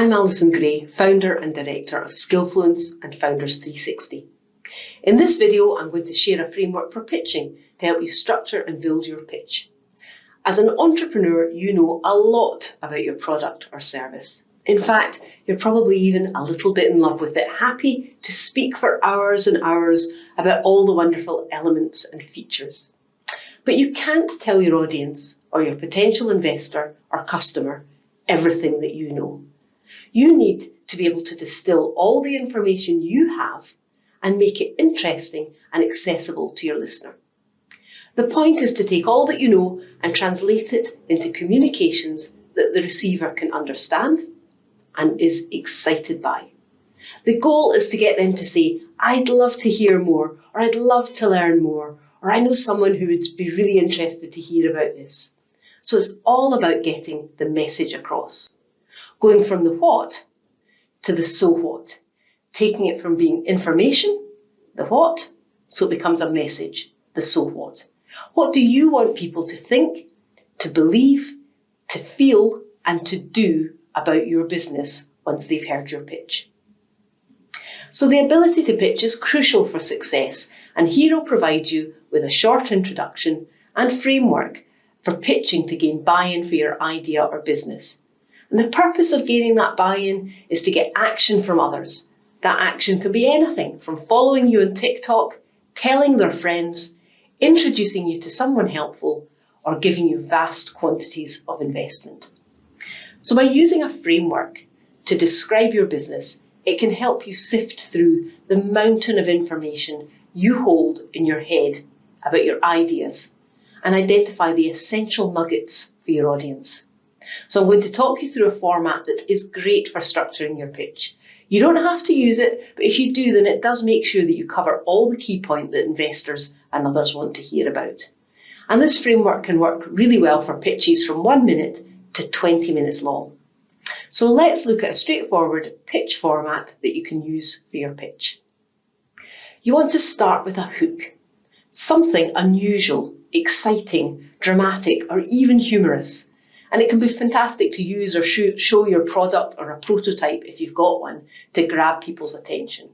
I'm Alison Gray, founder and director of Skillfluence and Founders 360. In this video, I'm going to share a framework for pitching to help you structure and build your pitch. As an entrepreneur, you know a lot about your product or service. In fact, you're probably even a little bit in love with it, happy to speak for hours and hours about all the wonderful elements and features. But you can't tell your audience or your potential investor or customer everything that you know. You need to be able to distill all the information you have and make it interesting and accessible to your listener. The point is to take all that you know and translate it into communications that the receiver can understand and is excited by. The goal is to get them to say, I'd love to hear more, or I'd love to learn more, or I know someone who would be really interested to hear about this. So it's all about getting the message across. Going from the what to the so what, taking it from being information, the what, so it becomes a message, the so what. What do you want people to think, to believe, to feel, and to do about your business once they've heard your pitch? So the ability to pitch is crucial for success, and here I'll provide you with a short introduction and framework for pitching to gain buy-in for your idea or business. And the purpose of gaining that buy-in is to get action from others. That action can be anything from following you on TikTok, telling their friends, introducing you to someone helpful, or giving you vast quantities of investment. So by using a framework to describe your business, it can help you sift through the mountain of information you hold in your head about your ideas and identify the essential nuggets for your audience. So I'm going to talk you through a format that is great for structuring your pitch. You don't have to use it, but if you do, then it does make sure that you cover all the key points that investors and others want to hear about. And this framework can work really well for pitches from 1 minute to 20 minutes long. So let's look at a straightforward pitch format that you can use for your pitch. You want to start with a hook, something unusual, exciting, dramatic, or even humorous. And it can be fantastic to use or show your product or a prototype, if you've got one, to grab people's attention.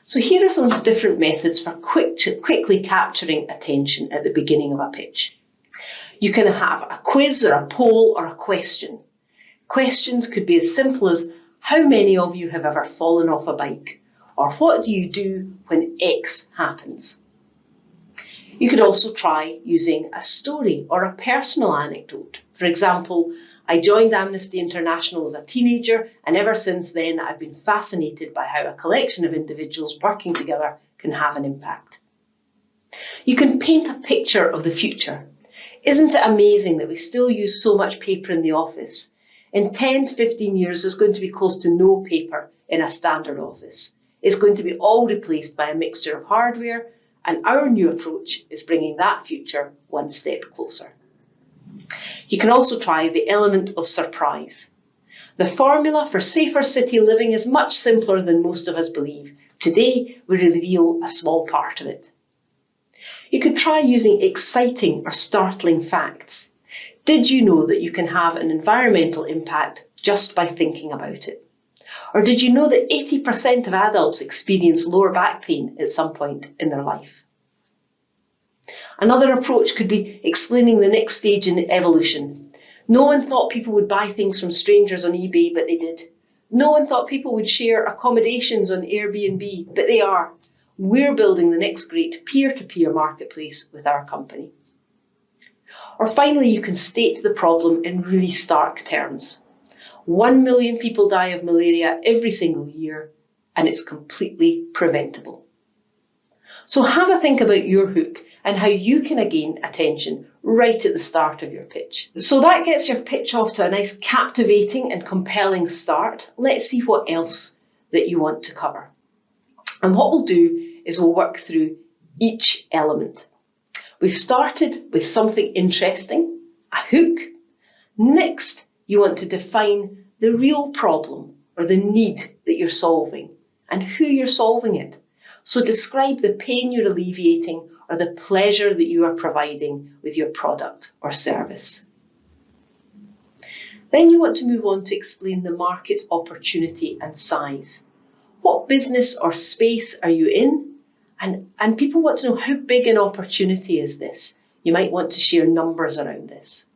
So here are some different methods for quickly capturing attention at the beginning of a pitch. You can have a quiz or a poll or a question. Questions could be as simple as, how many of you have ever fallen off a bike? Or what do you do when X happens? You could also try using a story or a personal anecdote. For example, I joined Amnesty International as a teenager, and ever since then I've been fascinated by how a collection of individuals working together can have an impact. You can paint a picture of the future. Isn't it amazing that we still use so much paper in the office? In 10 to 15 years, there's going to be close to no paper in a standard office. It's going to be all replaced by a mixture of hardware, and our new approach is bringing that future one step closer. You can also try the element of surprise. The formula for safer city living is much simpler than most of us believe. Today, we reveal a small part of it. You could try using exciting or startling facts. Did you know that you can have an environmental impact just by thinking about it? Or did you know that 80% of adults experience lower back pain at some point in their life? Another approach could be explaining the next stage in evolution. No one thought people would buy things from strangers on eBay, but they did. No one thought people would share accommodations on Airbnb, but they are. We're building the next great peer-to-peer marketplace with our company. Or finally, you can state the problem in really stark terms. 1 million people die of malaria every single year, and it's completely preventable. So have a think about your hook and how you can gain attention right at the start of your pitch. So that gets your pitch off to a nice captivating and compelling start. Let's see what else that you want to cover. And what we'll do is we'll work through each element. We've started with something interesting, a hook. Next, you want to define the real problem or the need that you're solving and who you're solving it. So describe the pain you're alleviating or the pleasure that you are providing with your product or service. Then you want to move on to explain the market opportunity and size. What business or space are you in? And people want to know, how big an opportunity is this? You might want to share numbers around this.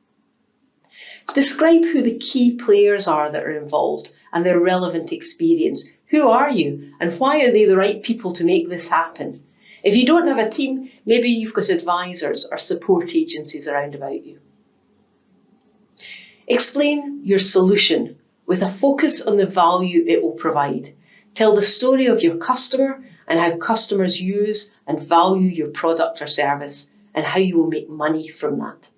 Describe who the key players are that are involved and their relevant experience. Who are you and why are they the right people to make this happen? If you don't have a team, maybe you've got advisors or support agencies around about you. Explain your solution with a focus on the value it will provide. Tell the story of your customer and how customers use and value your product or service and how you will make money from that.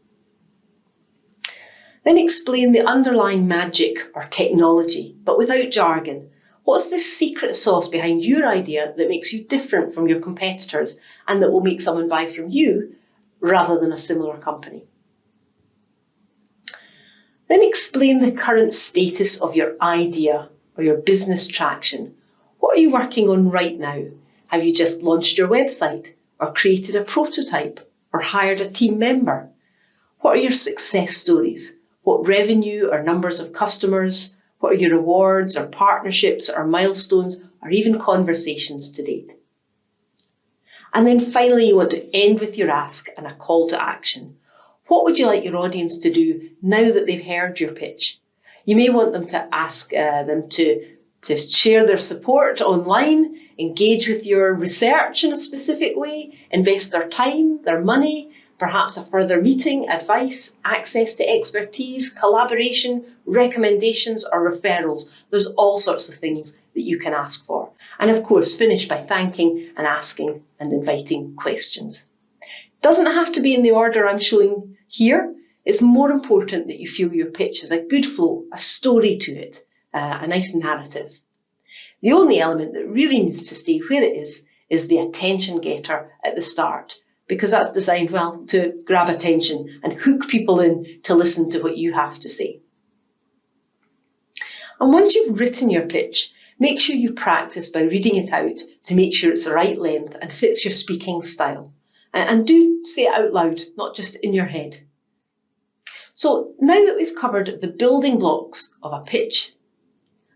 Then explain the underlying magic or technology, but without jargon. What's the secret sauce behind your idea that makes you different from your competitors and that will make someone buy from you rather than a similar company? Then explain the current status of your idea or your business traction. What are you working on right now? Have you just launched your website or created a prototype or hired a team member? What are your success stories? What revenue or numbers of customers? What are your rewards or partnerships or milestones or even conversations to date? And then finally, you want to end with your ask and a call to action. What would you like your audience to do now that they've heard your pitch? You may want them to ask them to share their support online, engage with your research in a specific way, invest their time, their money, perhaps a further meeting, advice, access to expertise, collaboration, recommendations or referrals. There's all sorts of things that you can ask for. And of course, finish by thanking and asking and inviting questions. Doesn't have to be in the order I'm showing here. It's more important that you feel your pitch has a good flow, a story to it, a nice narrative. The only element that really needs to stay where it is the attention getter at the start, because that's designed, well, to grab attention and hook people in to listen to what you have to say. And once you've written your pitch, make sure you practice by reading it out to make sure it's the right length and fits your speaking style. And do say it out loud, not just in your head. So now that we've covered the building blocks of a pitch,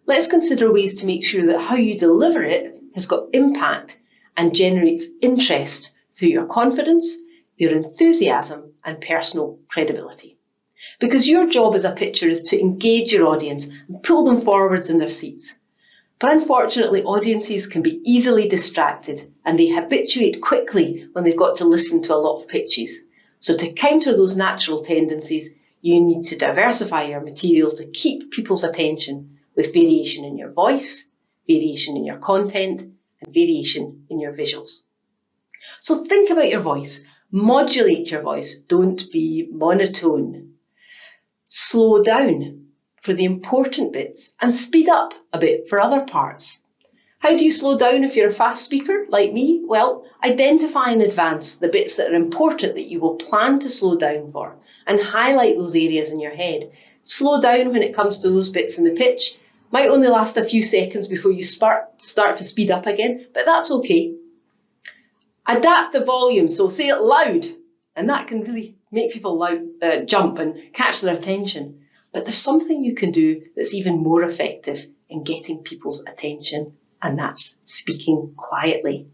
let's consider ways to make sure that how you deliver it has got impact and generates interest through your confidence, your enthusiasm and personal credibility. Because your job as a pitcher is to engage your audience and pull them forwards in their seats. But unfortunately, audiences can be easily distracted and they habituate quickly when they've got to listen to a lot of pitches. So to counter those natural tendencies, you need to diversify your material to keep people's attention with variation in your voice, variation in your content, and variation in your visuals. So think about your voice. Modulate your voice. Don't be monotone. Slow down for the important bits and speed up a bit for other parts. How do you slow down if you're a fast speaker like me? Well, identify in advance the bits that are important that you will plan to slow down for and highlight those areas in your head. Slow down when it comes to those bits in the pitch. Might only last a few seconds before you start to speed up again, but that's okay. Adapt the volume, so say it loud, and that can really make people jump and catch their attention. But there's something you can do that's even more effective in getting people's attention, and that's speaking quietly.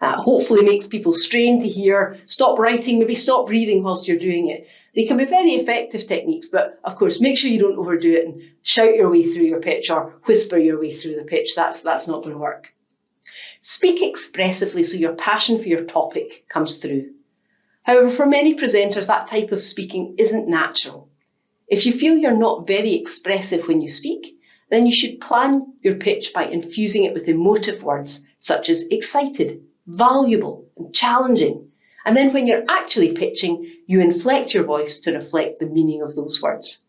Hopefully makes people strain to hear, stop writing, maybe stop breathing whilst you're doing it. They can be very effective techniques, but of course, make sure you don't overdo it and shout your way through your pitch or whisper your way through the pitch. That's not going to work. Speak expressively so your passion for your topic comes through. However, for many presenters, that type of speaking isn't natural. If you feel you're not very expressive when you speak, then you should plan your pitch by infusing it with emotive words such as excited, valuable, and challenging. And then when you're actually pitching, you inflect your voice to reflect the meaning of those words.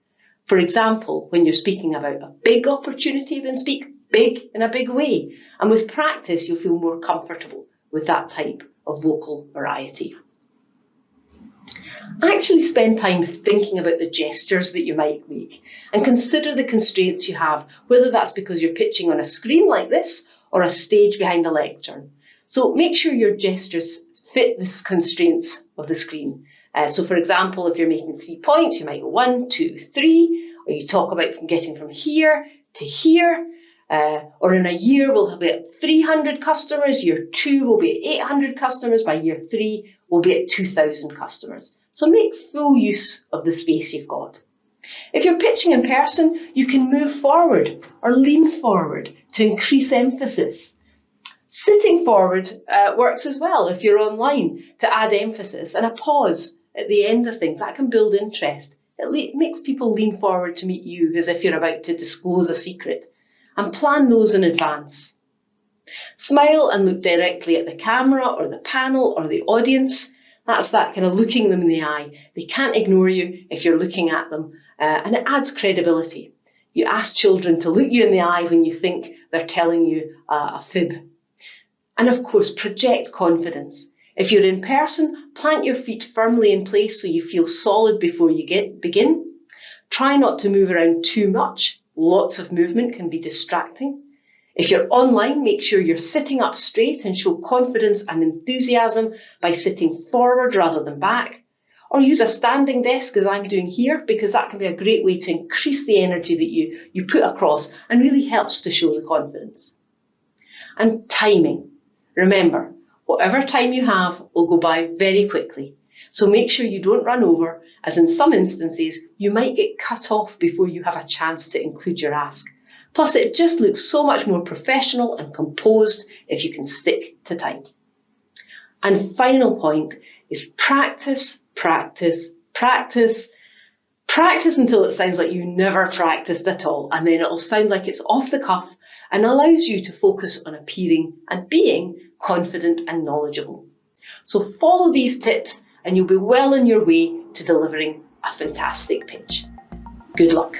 For example, when you're speaking about a big opportunity, then speak big in a big way. And with practice, you'll feel more comfortable with that type of vocal variety. Actually spend time thinking about the gestures that you might make and consider the constraints you have, whether that's because you're pitching on a screen like this or a stage behind a lectern. So make sure your gestures fit the constraints of the screen. So for example, if you're making 3 points, you might go 1, 2, 3, or you talk about getting from here to here, or in a year we'll be at 300 customers, year 2 will be at 800 customers, by year 3 we'll be at 2,000 customers. So make full use of the space you've got. If you're pitching in person, you can move forward or lean forward to increase emphasis. Sitting forward works as well if you're online, to add emphasis, and a pause at the end of things. That can build interest. It makes people lean forward to meet you as if you're about to disclose a secret. And plan those in advance. Smile and look directly at the camera or the panel or the audience. That's that kind of looking them in the eye. They can't ignore you if you're looking at them, and it adds credibility. You ask children to look you in the eye when you think they're telling you a fib. And of course, project confidence. If you're in person, plant your feet firmly in place so you feel solid before you begin. Try not to move around too much. Lots of movement can be distracting. If you're online, make sure you're sitting up straight and show confidence and enthusiasm by sitting forward rather than back. Or use a standing desk as I'm doing here, because that can be a great way to increase the energy that you put across and really helps to show the confidence. And timing. Remember, whatever time you have will go by very quickly. So make sure you don't run over, as in some instances, you might get cut off before you have a chance to include your ask. Plus, it just looks so much more professional and composed if you can stick to time. And final point is practice, practice, practice. Practice until it sounds like you never practiced at all, and then it'll sound like it's off the cuff and allows you to focus on appearing and being confident and knowledgeable. So follow these tips and you'll be well on your way to delivering a fantastic pitch. Good luck.